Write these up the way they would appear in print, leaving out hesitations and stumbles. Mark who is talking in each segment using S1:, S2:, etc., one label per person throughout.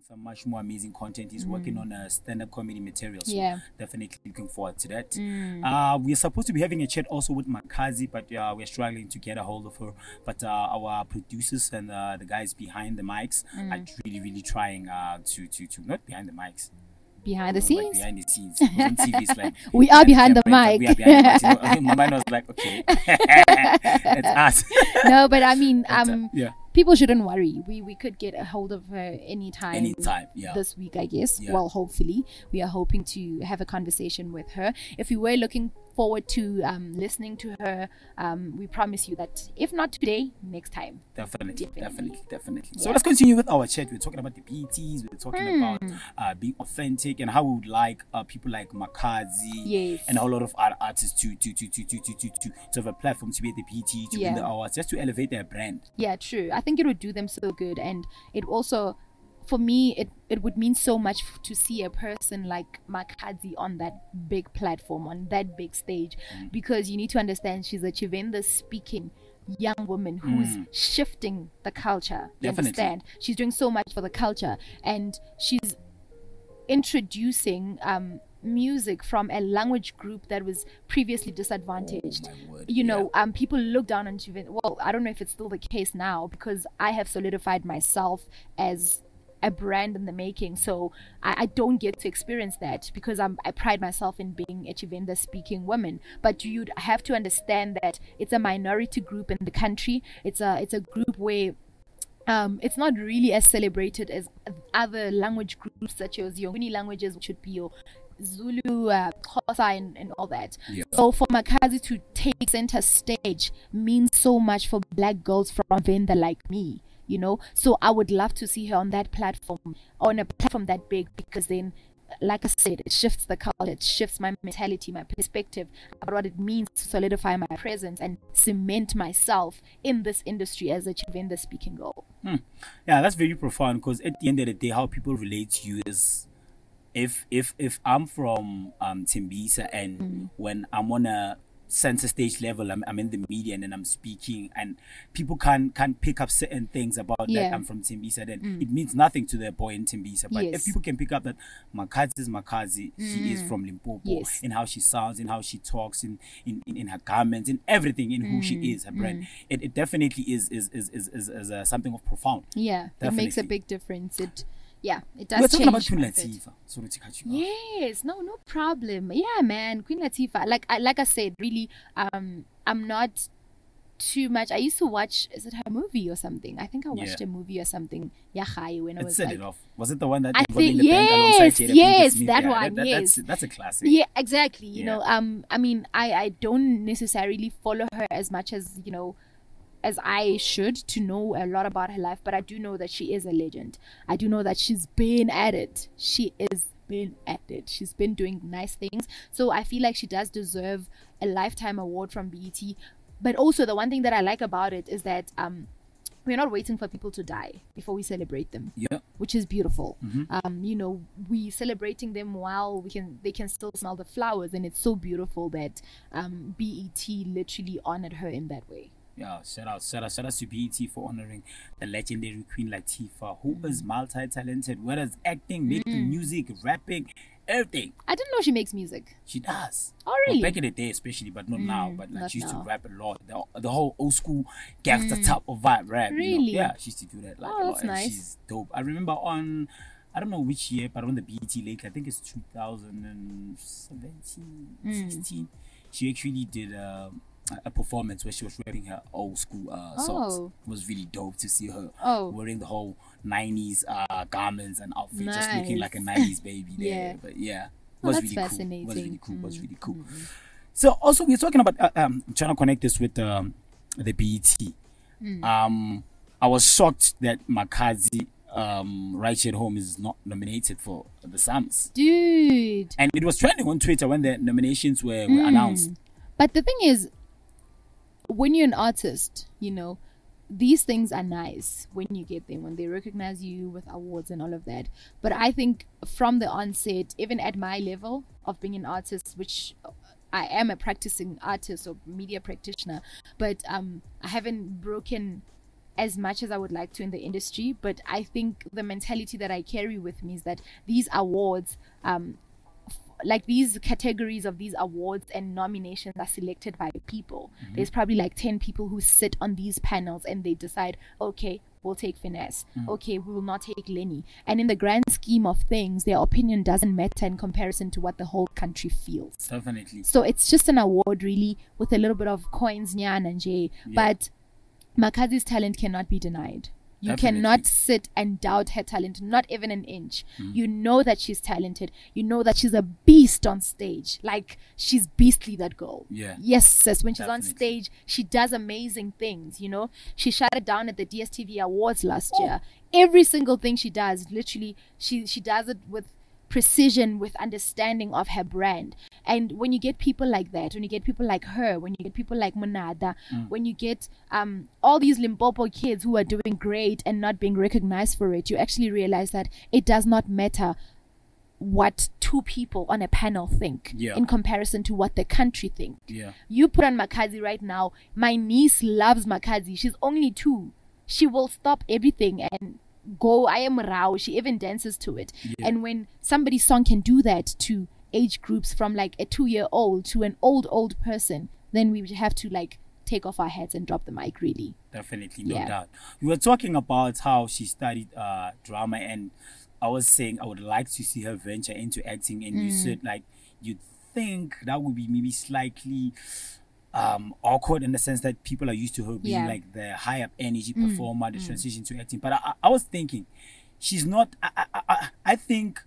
S1: some much more amazing content. He's working on a stand-up comedy material, so definitely looking forward to that. We're supposed to be having a chat also with MAKHADZI, but we're struggling to get a hold of her. But our producers and the guys behind the mics are really trying to not behind the mics,
S2: behind the scenes.
S1: Like behind the scenes. On TV, it's like
S2: we are behind the mic.
S1: We are behind the mic. You know, my mind was like, okay, it's us.
S2: No, but I mean,
S1: yeah.
S2: People shouldn't worry. We could get a hold of her anytime this week, I guess. Well, hopefully. We are hoping to have a conversation with her. If we were looking forward to listening to her, we promise you that if not today, next time.
S1: Definitely. So let's continue with our chat. We're talking about the PETs. We're talking about being authentic and how we would like people like MAKHADZI and a whole lot of other artists to have a platform to be at the PET, to win the awards, just to elevate their brand.
S2: Yeah, true. I think it would do them so good, and it also, for me, it would mean so much to see a person like MAKHADZI on that big platform, on that big stage, because you need to understand she's a Chivenda speaking young woman who's shifting the culture. You understand? She's doing so much for the culture, and she's introducing music from a language group that was previously disadvantaged. You know, people look down on Chivenda. Well, I don't know if it's still the case now, because I have solidified myself as a brand in the making, so I don't get to experience that because I pride myself in being a Chivenda speaking woman. But you'd have to understand that it's a minority group in the country. It's a group where it's not really as celebrated as other language groups such as your Nguni languages, which would be your Zulu, Xhosa, and all that. So for MAKHADZI to take center stage means so much for black girls from Venda like me, you know. So I would love to see her on that platform, on a platform that big, because then, like I said, it shifts the culture, it shifts my mentality, my perspective about what it means to solidify my presence and cement myself in this industry as a Chivenda speaking girl.
S1: Yeah, that's very profound, because at the end of the day, how people relate to you is, if I'm from Tembisa, and when I'm on a center stage level, I'm in the media and then I'm speaking, and people can't pick up certain things about that I'm from Tembisa, then it means nothing to the boy in Tembisa. But if people can pick up that MAKHADZI is MAKHADZI, she is from Limpopo, in how she sounds, in how she talks, in her garments, in everything, in who she is, her brand, it definitely is something of profound.
S2: Yeah, definitely. It makes a big difference. It does.
S1: We're talking about Queen Latifah. Sorry to cut you off.
S2: Yes, no problem. Yeah, man, Queen Latifah. Like I said, really, I'm not too much. I used to watch, is it her movie or something? I think I watched a movie or something. When I was
S1: set
S2: like,
S1: it off. Was it the one that
S2: I think that one.
S1: That's a classic.
S2: Yeah, exactly. You know, I mean, I don't necessarily follow her as much as, you know, as I should, to know a lot about her life, but I do know that she is a legend. I do know that she's been at it. She's been doing nice things. So I feel like she does deserve a lifetime award from BET. But also, the one thing that I like about it is that we're not waiting for people to die before we celebrate them. Which is beautiful. You know, we celebrating them while they can still smell the flowers, and it's so beautiful that BET literally honored her in that way.
S1: Yeah, shout out to BET for honoring the legendary Queen Latifah, who is multi-talented, whether it's acting, making music, rapping, everything.
S2: I didn't know she makes music.
S1: She does.
S2: Oh, really?
S1: Well, back in the day, especially, but not now. But like, she used to rap a lot. The whole old school gangster type of vibe rap.
S2: Really?
S1: You know? Yeah, she used to do that. Like,
S2: oh, that's nice.
S1: She's dope. I remember on, I don't know which year, but on the BET lately, I think it's 2017, 16. She actually did a performance where she was rapping her old school songs. It was really dope to see her wearing the whole 90s garments and outfit, just looking like a 90s baby there. But yeah, it was really
S2: fascinating.
S1: Cool. It was really cool. So also we're talking about I'm trying to connect this with the BET. I was shocked that MAKHADZI Right Here at Home is not nominated for the Sams.
S2: Dude.
S1: And it was trending on Twitter when the nominations were announced.
S2: But the thing is, when you're an artist, you know, these things are nice when you get them, when they recognize you with awards and all of that. But I think from the onset, even at my level of being an artist, which I am a practicing artist or media practitioner, but I haven't broken as much as I would like to in the industry, but I think the mentality that I carry with me is that these awards, like these categories of these awards and nominations are selected by people. There's probably like 10 people who sit on these panels and they decide, okay, we'll take Finesse. Okay, we will not take Lenny. And in the grand scheme of things, their opinion doesn't matter in comparison to what the whole country feels.
S1: Definitely.
S2: So it's just an award really with a little bit of coins, nyan and jay. But Makhadzi's talent cannot be denied. You cannot sit and doubt her talent, not even an inch. You know that she's talented. You know that she's a beast on stage. Like, she's beastly, that girl.
S1: Yeah.
S2: Yes, sis. When she's on stage, she does amazing things, you know. She shut it down at the DSTV Awards last year. Every single thing she does, literally, she does it with precision, with understanding of her brand. And when you get people like that, when you get people like her, when you get people like Monada, when you get all these Limpopo kids who are doing great and not being recognized for it, you actually realize that it does not matter what two people on a panel think in comparison to what the country think. You put on Makhadzi right now. My niece loves Makhadzi. She's only 2. She will stop everything and go, I am Rao. She even dances to it. And when somebody's song can do that to age groups from like a 2-year-old to an old person, then we have to like take off our hats and drop the mic, really.
S1: Definitely, no doubt. You were talking about how she studied drama, and I was saying I would like to see her venture into acting, and you said like you'd think that would be maybe slightly awkward in the sense that people are used to her being like the high up energy performer, the transition to acting. But I was thinking she's not. I think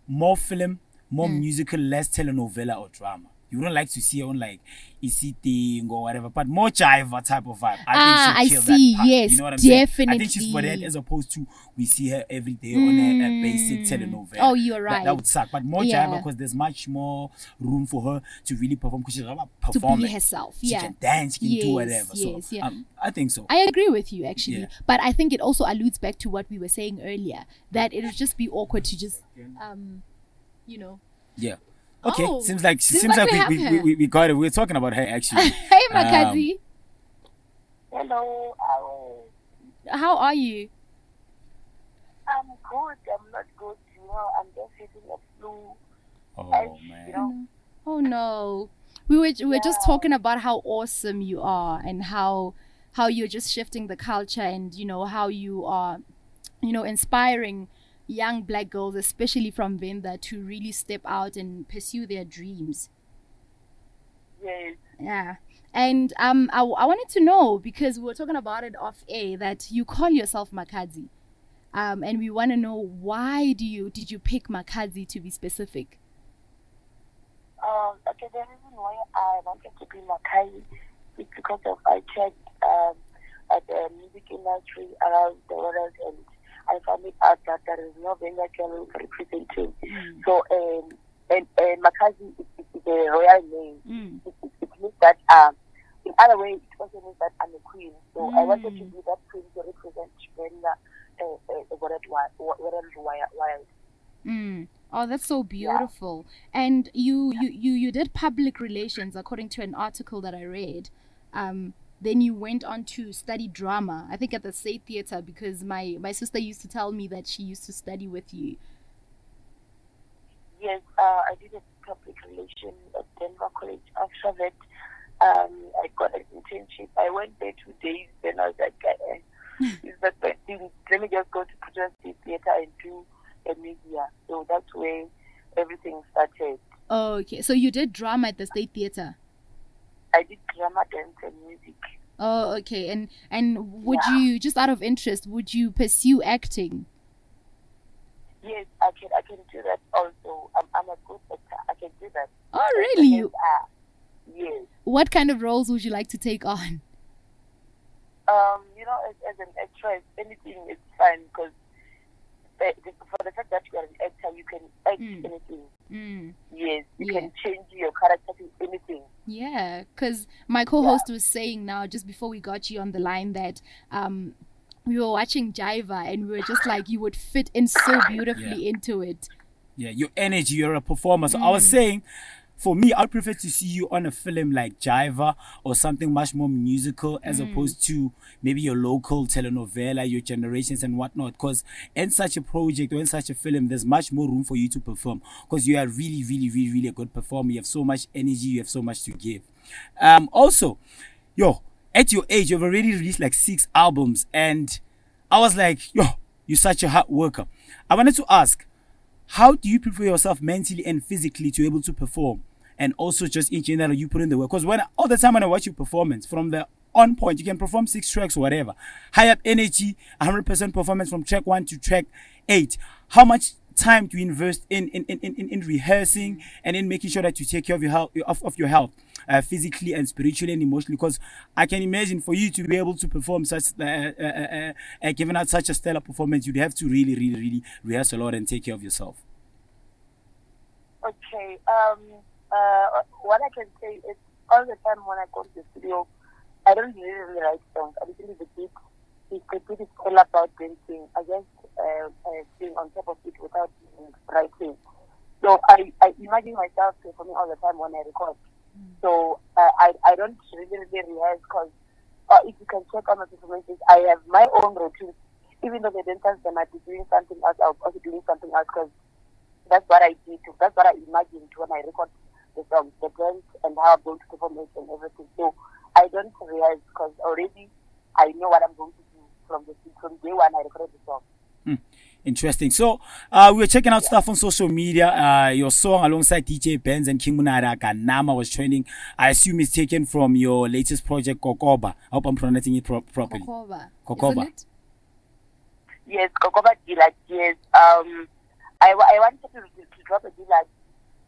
S1: more film, more musical, less telenovela or drama. You wouldn't like to see her on like Easy Thing or whatever, but more jive type of vibe. I think she'll kill that part.
S2: Yes,
S1: you know what I'm
S2: definitely.
S1: saying? I think she's for that, as opposed to we see her every day on a basic telenovela.
S2: Oh, you're right.
S1: That would suck. But more jive, because there's much more room for her to really perform, because she's about performing.
S2: To be herself.
S1: She can dance, she can do whatever. I think so.
S2: I agree with you, actually. But I think it also alludes back to what we were saying earlier, that it would just be awkward to just, you know.
S1: Yeah. Okay, seems like we got it. We're talking about her, actually.
S2: Hey, Makhadzi.
S3: Hello.
S2: How are you?
S3: I'm good. I'm not good. You know, I'm just having a flu.
S1: Oh, man.
S3: You know?
S2: Oh, no. We were just talking about how awesome you are, and how you're just shifting the culture, and, you know, how you are, you know, inspiring young black girls, especially from Venda, to really step out and pursue their dreams.
S3: Yes.
S2: Yeah. And I wanted to know, because we were talking about it off air, that you call yourself Makhadzi. And we want to know, why did you pick Makhadzi, to be specific?
S3: Okay, the reason why I wanted to be Makhadzi is because of I checked at the music industry around the world, and I found it out that there is no Benza girl representing. So, and Makhadzi is a royal name. It means that, in other ways, it also means that I'm a queen. So I wanted to be that queen to represent Benza worldwide.
S2: Oh, that's so beautiful. And you did public relations, according to an article that I read. Then you went on to study drama, I think at the State Theatre, because my sister used to tell me that she used to study with you.
S3: Yes, I did a public relation at Denver College. After that, I got an internship. I went there 2 days, then I was like, is that the thing? Let me just go to Prudence State Theatre and do a media. So that's where everything started.
S2: Oh, okay. So you did drama at the State Theatre?
S3: I did drama, dance, and music.
S2: Oh, okay. And would you, just out of interest, would you pursue acting?
S3: Yes, I can do that also. I'm a good actor. I can do that.
S2: Oh, really?
S3: Yes.
S2: What kind of roles would you like to take on?
S3: You know, as an actress, anything is fine, because for the fact that you are an actor, you can act anything. Yes, you can change your character to anything.
S2: Yeah, because my co-host was saying now, just before we got you on the line, that we were watching Jiva, and we were just like, you would fit in so beautifully into it.
S1: Yeah, your energy, you're a performer. So I was saying, for me, I'd prefer to see you on a film like Jiva or something much more musical as opposed to maybe your local telenovela, your generations and whatnot. Because in such a project or in such a film, there's much more room for you to perform because you are really, really, really, really a good performer. You have so much energy. You have so much to give. Also, at your age, you've already released like 6 albums. And I was like, you're such a hard worker. I wanted to ask, how do you prepare yourself mentally and physically to be able to perform? And also just in general, you put in the work. Because all the time when I watch your performance, from the on point, you can perform 6 tracks or whatever. High up energy, 100% performance from track 1 to track 8. How much time do you invest in rehearsing and in making sure that you take care of your health, physically and spiritually and emotionally? Because I can imagine for you to be able to perform such, giving out such a stellar performance, you'd have to really, really, really rehearse a lot and take care of yourself.
S3: Okay. What I can say is all the time when I go to the studio, I don't really write songs. I listen to the beat. The beat is all about dancing. I just sing on top of it without writing. So I imagine myself performing all the time when I record. So I don't really rehearse because if you can check on my performances, I have my own routine. Even though the dancers they might be doing something else, I'll also doing something else because that's what I did. That's what I imagined when I record the song, the dance and how I'm going to perform it and everything. So I don't realize because already I know what I'm going to do from day one I recorded the song.
S1: Interesting. So we were checking out stuff on social media. Your song alongside DJ Benz and Monada Ganama was trending. I assume it's taken from your latest project, Kokoba. I hope I'm pronouncing it properly. Kokoba.
S2: Isn't it?
S3: Yes, Kokoba Dilag. Yes. I wanted to drop a Dilag,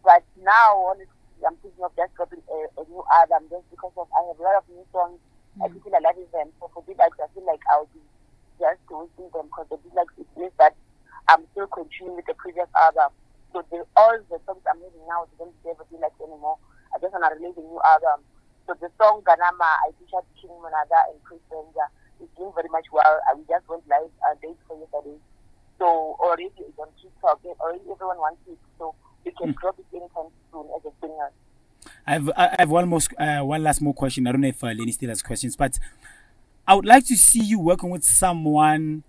S3: but now honestly, I'm thinking of just dropping a new album just because I have a lot of new songs. I feel I love them. So for Dilag, I feel like I'll be just wasting them because the Dilag it means that I'm still continuing with the previous album. So all the songs I'm making now don't ever be like anymore. I just want to release a new album. So the song Ganama, I featured Monada and Prince Benza. It's doing very much well. We just went live days for yesterday. So already it's on TikTok. Already everyone wants it. So we can drop it anytime soon as a singer.
S1: I have one last more question. I don't know if Lenny still has questions, but I would like to see you working with someone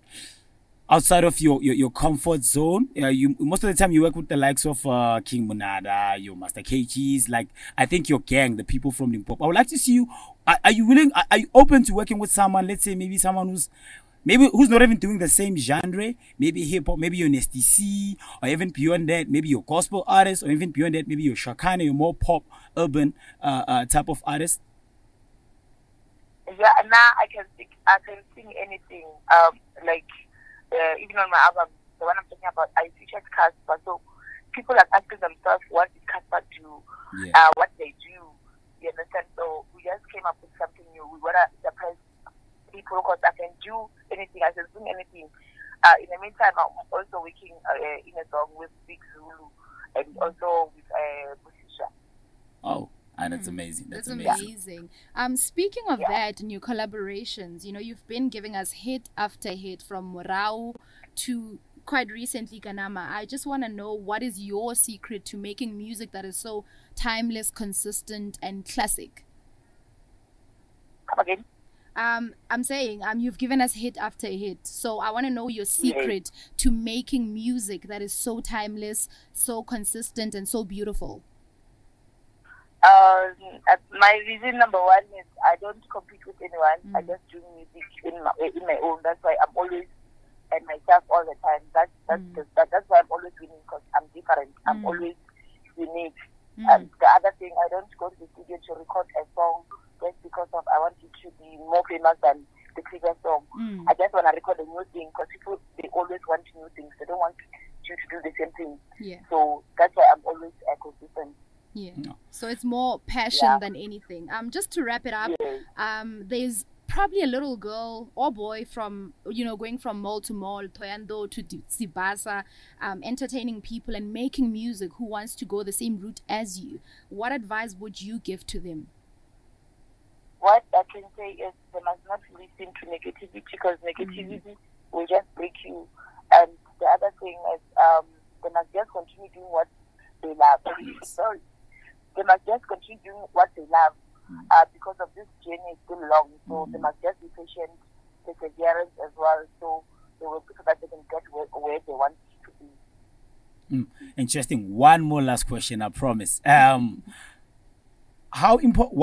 S1: outside of your comfort zone. You most of the time you work with the likes of King Monada, your Master KGs, like I think your gang, the people from Limpopo. I would like to see you. Are you willing? Are you open to working with someone? Let's say maybe someone who's not even doing the same genre, maybe hip hop, maybe your STC, or even beyond that, maybe your gospel artist, or even beyond that, maybe your Shakana, your more pop, urban type of artist.
S3: Yeah, now I can sing anything. Even on my album, the one I'm talking about, I featured Casper. So people are asking themselves, what did Casper do? What they do? You understand? So we just came up with something new. We want to surprise people because I can do anything. I can sing anything. In the meantime, I'm also working in a song with Big Zulu and also with Busisha.
S1: Oh. And that's amazing.
S2: That's amazing. Speaking of that, new collaborations, you've been giving us hit after hit from Morao to quite recently Ganama. I just want to know, what is your secret to making music that is so timeless, consistent, and classic?
S3: Come again?
S2: I'm saying you've given us hit after hit. So I want to know your secret to making music that is so timeless, so consistent, and so beautiful.
S3: My reason number one is I don't compete with anyone. I just do music in my own. That's why I'm always at myself all the time. That's why I'm always winning because I'm different. I'm always unique. And the other thing, I don't go to the studio to record a song just because I want it to be more famous than the previous song. I just want to record a new thing because people they always want new things. They don't want you to do the same thing.
S2: Yeah.
S3: So that's why I'm always consistent.
S2: Yeah. No. So it's more passion than anything. Just to wrap it up, there's probably a little girl or boy from, going from mall to mall, Toyando to Sibasa, entertaining people and making music who wants to go the same route as you. What advice would you give to them?
S3: What I can say is they must not listen to negativity because negativity will just break you. And the other thing is they must just continue doing what they love. Sorry. they must just continue doing what they love, because of this journey is still long. So they must just be patient, perseverance as well. So they will so that they can get where they want to be.
S1: Interesting. One more last question, I promise. Why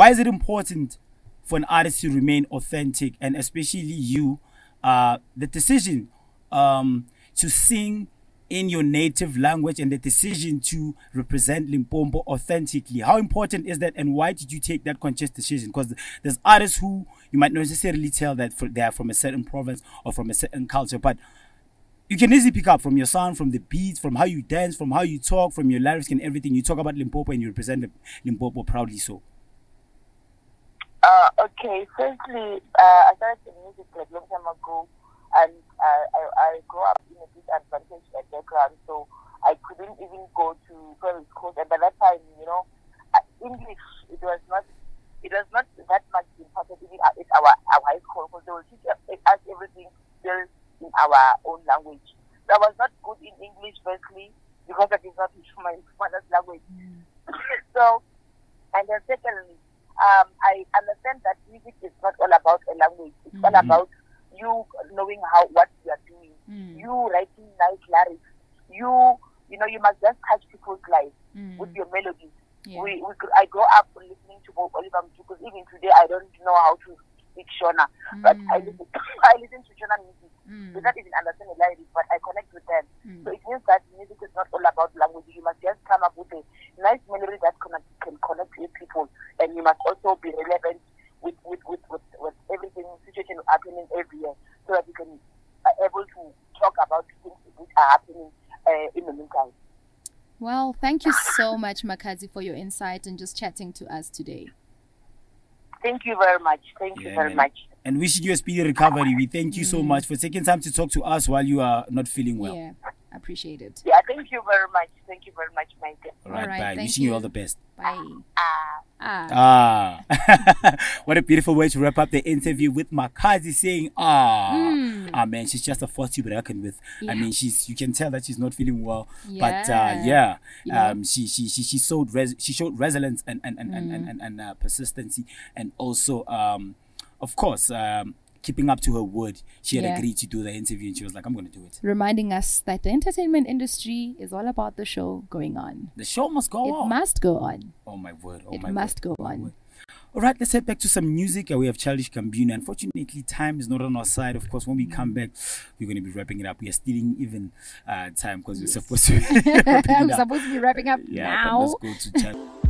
S1: is it important for an artist to remain authentic, and especially you, the decision to sing in your native language and the decision to represent Limpopo authentically? How important is that, and why did you take that conscious decision? Because there's artists who you might not necessarily tell that they are from a certain province or from a certain culture, but you can easily pick up from your sound, from the beats, from how you dance, from how you talk, from your lyrics and everything. You talk about Limpopo and you represent Limpopo proudly so.
S3: Okay, firstly, I started in music like long time ago, and I grew up in a disadvantaged background, so I couldn't even go to primary school. And by that time, English it was not that much important even at our high school, because they will teach us everything still in our own language. So I was not good in English, firstly, because that is not my mother's language. So, and then secondly, I understand that music is not all about a language. It's all about you knowing what you are doing. You writing nice lyrics. You must just touch people's lives with your melodies. Yeah. I grew up listening to Oliver Mtu, because even today I don't know how to speak Shona, but I listen to Shona music. Do not even understand the lyrics, but I connect with them. So it means that music is not all about language. You must just come up with a nice melody that can connect with people, and you must also be relevant with everything, situation happening every year, so that you can able to talk about things which are happening in the meantime.
S2: Well, thank you so much, Makhadzi, for your insight and just chatting to us today.
S3: Thank you very much. Thank you very much.
S1: And wishing you a speedy recovery. We thank you so much for taking time to talk to us while you are not feeling well.
S2: Yeah, I appreciate it.
S3: Yeah, thank you very much. Thank you very much, Mike.
S1: All right, bye. Wishing you all the best.
S2: Bye.
S1: What a beautiful way to wrap up the interview with Makhadzi saying, man, she's just a force to be reckoned with. Yeah. I mean, you can tell that she's not feeling well, but she showed resilience and persistency, and also of course keeping up to her word. She had agreed to do the interview, and she was like, I'm going to do it.
S2: Reminding us that the entertainment industry is all about the show going on.
S1: The show must go on.
S2: It must go on.
S1: Oh my word.
S2: It must go on.
S1: All right, let's head back to some music. We have Childish Gambino. Unfortunately, time is not on our side. Of course, when we come back, we're going to be wrapping it up. We are stealing even time because we're supposed to be wrapping it up.
S2: We're supposed to be wrapping up now.
S1: Let's go to